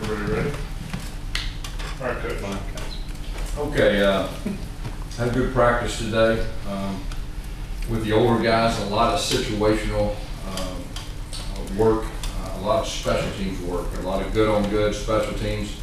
Everybody ready? All right, Coach. Okay, had a good practice today. With the older guys, a lot of situational work, a lot of special teams work, a lot of good on good special teams.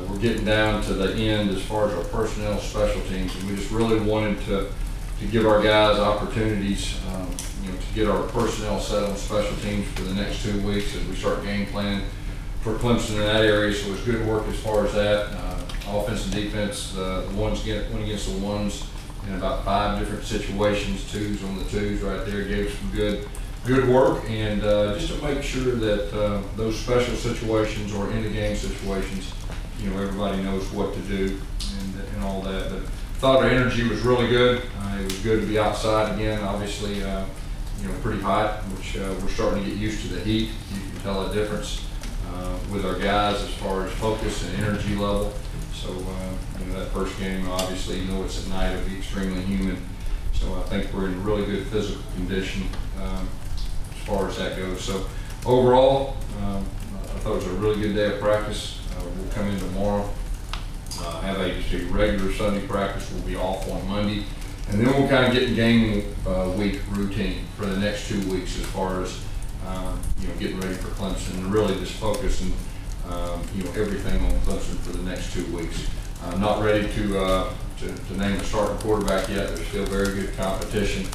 We're getting down to the end as far as our personnel special teams, and we just really wanted to give our guys opportunities, to get our personnel set on special teams for the next 2 weeks as we start game planning for Clemson in that area. So it was good work as far as that. Offense and defense, the ones went against the ones in about 5 different situations, twos on the twos right there, gave us some good work, and just to make sure that those special situations or in the game situations, everybody knows what to do and all that. But thought our energy was really good. It was good to be outside again. Obviously, pretty hot, which we're starting to get used to the heat. You can tell a difference with our guys as far as focus and energy level. So, that first game, obviously, it's at night, it'll be extremely humid. So I think we're in really good physical condition as far as that goes. So overall, I thought it was a really good day of practice. We'll come in tomorrow, have just a regular Sunday practice. We'll be off on Monday. And then we'll kind of get in game week routine for the next 2 weeks as far as, getting ready for Clemson and really just focusing, everything on Clemson for the next 2 weeks. I'm not ready to name a starting quarterback yet. There's still very good competition.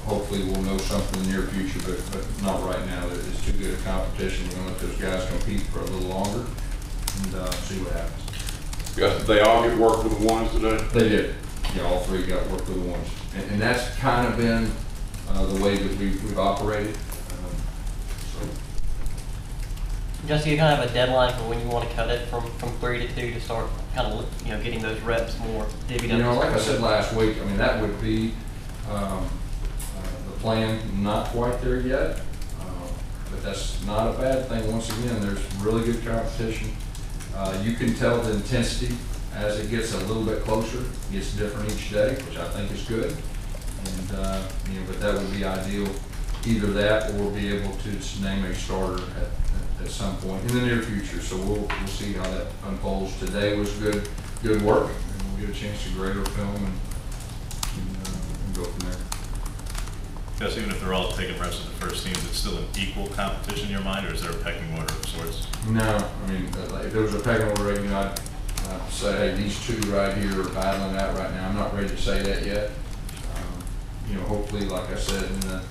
Hopefully we'll know something in the near future, but not right now. It's too good a competition. We're going to let those guys compete for a little longer and see what happens. Yes, did they all get work with the ones today? They did. Yeah, all 3 got work with the ones. And that's kind of been the way that we've operated. Just you kind of have a deadline for when you want to cut it from 3 to 2 to start kind of getting those reps more divvied up. Like I said last week, that would be the plan. Not quite there yet, but that's not a bad thing. Once again, there's really good competition. You can tell the intensity as it gets a little bit closer. It gets different each day, which I think is good. And but that would be ideal, either that or be able to just name a starter at some point in the near future. So we'll see how that unfolds. Today was good work, and we'll get a chance to grade our film and go from there. Yes, even if they're all taking reps with the first teams, it's still an equal competition in your mind, or is there a pecking order of sorts? No, if there was a pecking order, I'd say, hey, these 2 right here are battling out right now. I'm not ready to say that yet. Hopefully, like I said, in the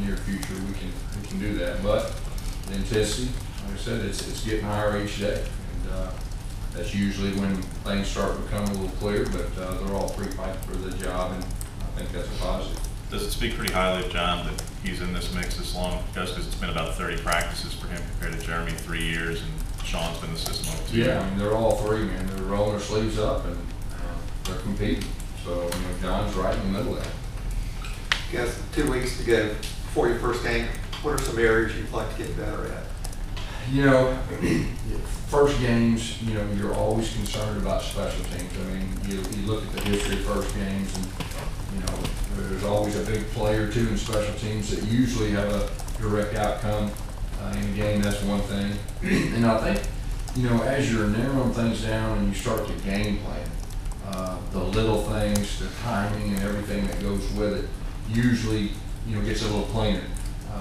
near future, we can do that. But the intensity, like I said, it's getting higher each day, and that's usually when things start to become a little clear. But they're all 3 fighting for the job, and I think that's a positive. Does it speak pretty highly of John that he's in this mix this long? Just because it's been about 30 practices for him compared to Jeremy 3 years, and Sean's been in the system over 2 years. Yeah, they're all 3, man. They're rolling their sleeves up, and they're competing. So John's right in the middle of that. Guys, 2 weeks to go before your first game. What are some areas you'd like to get better at? First games, you're always concerned about special teams. You look at the history of first games, and there's always a big play or 2 in special teams that usually have a direct outcome in a game. That's one thing. And I think, as you're narrowing things down and you start to game plan, the little things, the timing and everything that goes with it, usually gets a little cleaner.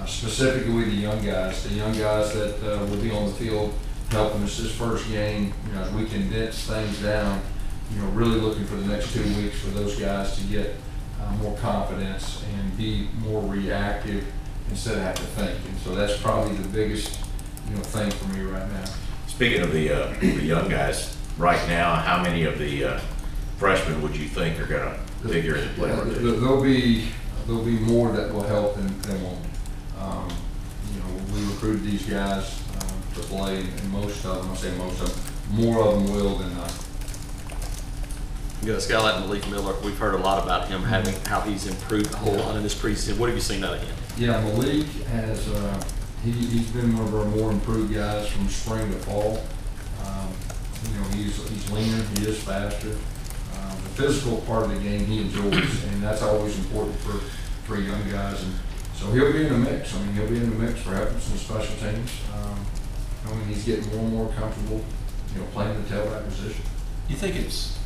Specifically with the young guys that will be on the field helping us this first game, as we condense things down, really looking for the next 2 weeks for those guys to get more confidence and be more reactive instead of having to think. And so that's probably the biggest thing for me right now. Speaking of the young guys, right now, how many of the freshmen would you think are going to figure in the play rotation? There'll be more that will help than won't. We recruited these guys to play, and most of them, I say most of them, more of them will than not. A guy like Malik Miller, we've heard a lot about him, how he's improved a whole lot in this preseason. What have you seen out of him? Yeah, Malik has, he's been one of our more improved guys from spring to fall. He's leaner, he is faster. The physical part of the game he enjoys, and that's always important for young guys. And so he'll be in the mix. He'll be in the mix for helping some special teams. I mean, he's getting more and more comfortable, playing the tailback position. You think it's,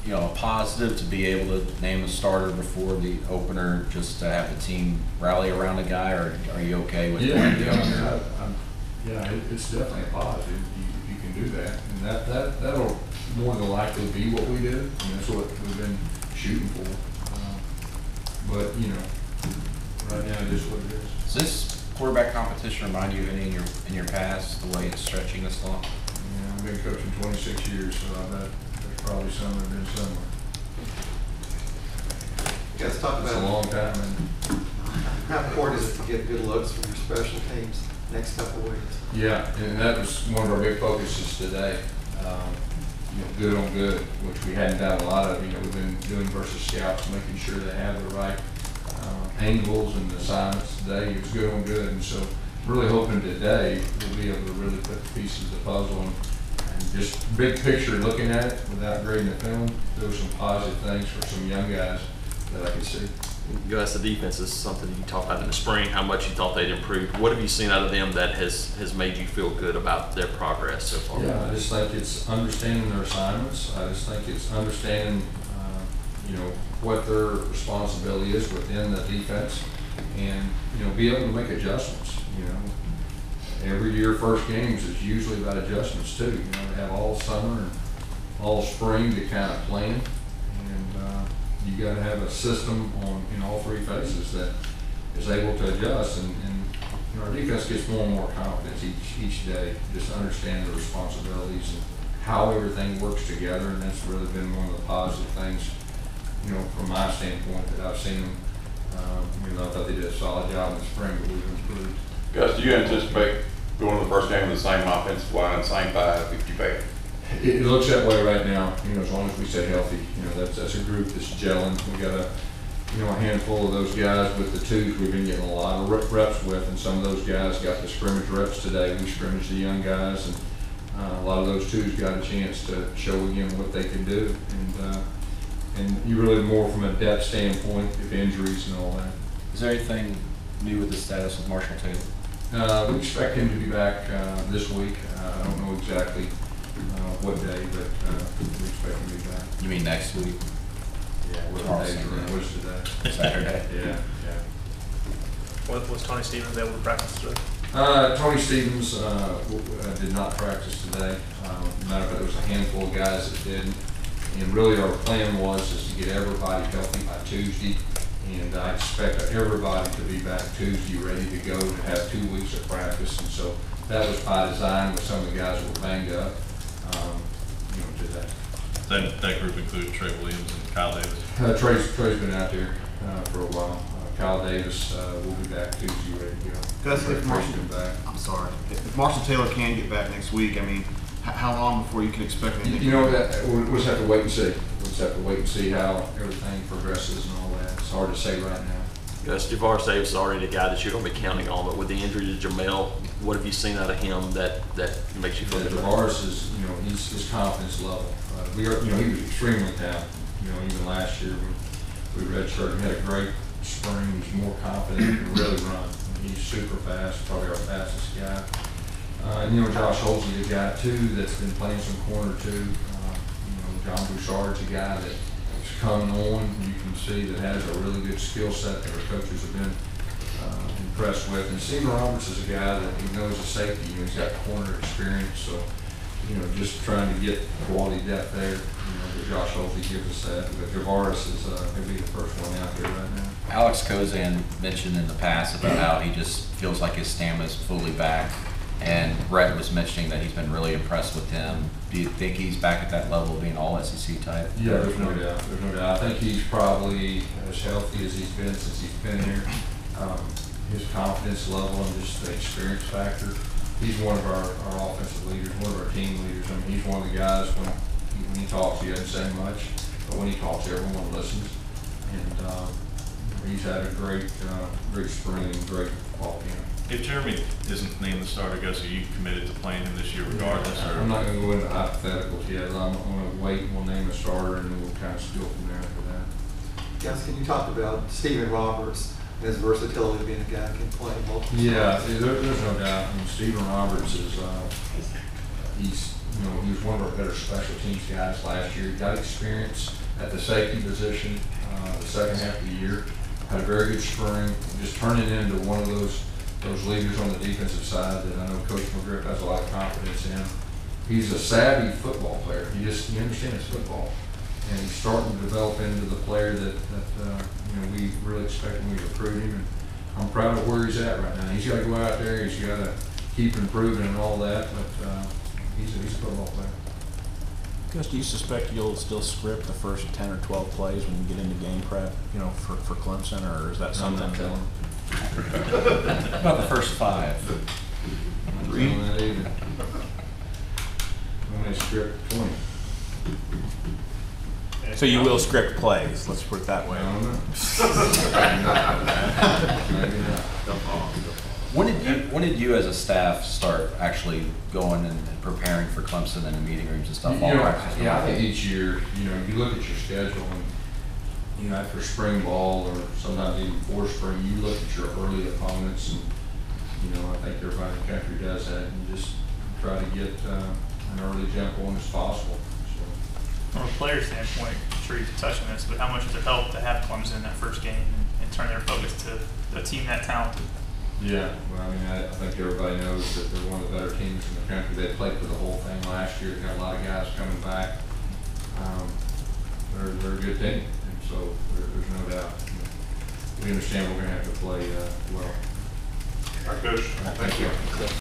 a positive to be able to name a starter before the opener, just to have the team rally around a guy, or are you okay with that? It's definitely a positive. You can do that, and that'll more than likely be what we do. That's what we've been shooting for. But right now it is what it is. Does this quarterback competition remind you of any in your past, the way it's stretching this long? Yeah, I've been coaching 26 years, so I bet there's probably some that have been somewhere. You guys talk It's a about long time, and how important is it to get good looks from your special teams next couple of weeks? yeah, and that was one of our big focuses today. Good on good, which we hadn't done a lot of. We've been doing versus scouts, making sure they have the right angles and assignments. Today it was good on good, and so really hoping today we'll be able to really put the pieces of the puzzle and just big picture looking at it without grading the film. There were some positive things for some young guys that I could see. Gus, the defense is something you talked about in the spring, how much you thought they'd improved. What have you seen out of them that has made you feel good about their progress so far? Yeah, I just think it's understanding their assignments. I just think it's understanding, what their responsibility is within the defense, and be able to make adjustments. Every year, first games is usually about adjustments too. They have all summer and all spring to kind of plan, and you got to have a system in all three phases that is able to adjust. And our defense gets more and more confidence each day, just understand the responsibilities and how everything works together. And that's really been one of the positive things, from my standpoint, that I've seen them. I thought they did a solid job in the spring, but we've improved. Gus, do you anticipate going to the first game with the same offensive line, same 5-50 back? It looks that way right now, as long as we stay healthy. That's a group that's gelling. We got a handful of those guys with the twos we've been getting a lot of reps with, and some of those guys got the scrimmage reps today. We scrimmaged the young guys, and a lot of those twos got a chance to show again what they can do. And you really more from a depth standpoint, if injuries and all that. Is there anything new with the status of Marshall Taylor? We expect him to be back this week. I don't know exactly what day, but we expect him to be back. You mean next week? Yeah, what day was today? Saturday? Yeah. Was Tony Stevens able to practice today? Tony Stevens did not practice today. Matter of fact, there was a handful of guys that didn't. And really our plan was to get everybody healthy by Tuesday. And I expect everybody to be back Tuesday, ready to go, to have 2 weeks of practice. And so that was by design, with some of the guys that were banged up, today. That group included Trey Williams and Kyle Davis. Trey's been out there for a while. Kyle Davis will be back Tuesday, ready to go. Gus, if Marshall, back. I'm sorry, if Marshall Taylor can get back next week, how long before you can expect anything? We'll just have to wait and see. We'll just have to wait and see how everything progresses and all that. It's hard to say right now. Gus, Javaris Davis is already the guy that you're going to be counting on, but with the injury to Jamel, what have you seen out of him that makes you feel good? Javaris is, his confidence level. He was extremely talented. Even last year we redshirted him, had a great spring. He's more confident and really run. He's super fast, probably our fastest guy. Josh Holsey, the guy too that's been playing some corner too. John Bouchard's a guy that is coming on. You can see that has a really good skill set that our coaches have been impressed with. And Stephen Roberts is a guy that he knows the safety. He's got corner experience, so just trying to get quality depth there. Josh Holsey gives us that. But Javaris is going to be the first one out there right now. Alex Kozan mentioned in the past about how he just feels like his stamina is fully back. And Brett was mentioning that he's been really impressed with him. Do you think he's back at that level of being all SEC type? Yeah, there's no doubt. There's no doubt. I think he's probably as healthy as he's been since he's been here. His confidence level and just the experience factor. He's one of our offensive leaders, one of our team leaders. He's one of the guys when he talks, he doesn't say much, but when he talks, everyone listens. And he's had a great spring and great fall camp. If Jeremy isn't named the starter, Gus, are you committed to playing him this year regardless? Or? I'm not going to go into hypotheticals yet. I'm going to wait and we'll name a starter and then we'll kind of steal from there after that. Guys, can you talk about Stephen Roberts? and his versatility being a guy who can play multiple Yeah, spots. there's no doubt. I mean, Stephen Roberts is, he's, you know, he was one of our better special teams guys last year. He got experience at the safety position, the second half of the year. Had a very good spring, just turning into one of those leaders on the defensive side that I know Coach McGriff has a lot of confidence in. He's a savvy football player. He understands football. And he's starting to develop into the player that you know, we really expect when we recruit him. And I'm proud of where he's at right now. He's got to go out there. He's got to keep improving and all that. But he's a football player. Gus, do you suspect you'll still script the first 10 or 12 plays when you get into game prep, you know, for Clemson, or is that something? I'm not telling. About the first 5. I'm not telling that either. I'm going to script 20. So you will script plays, let's put it that way. I don't know. Maybe not. When did you as a staff start actually going and preparing for Clemson in the meeting rooms and stuff? You know, yeah, I think each year, you know, you look at your schedule and, you know, after spring ball or sometimes even before spring, you look at your early opponents and, you know, I think everybody in the country does that and just try to get an early jump on as possible. So. From a player standpoint, I'm sure you can touch on this, but how much does it help to have Clemson in that first game and turn their focus to a team that talented? Yeah, well, I mean, I think everybody knows that they're one of the better teams in the country. They played for the whole thing last year. They got a lot of guys coming back. They're a good team, and so there's no doubt. We understand we're going to have to play well. All right, Coach. Thank you.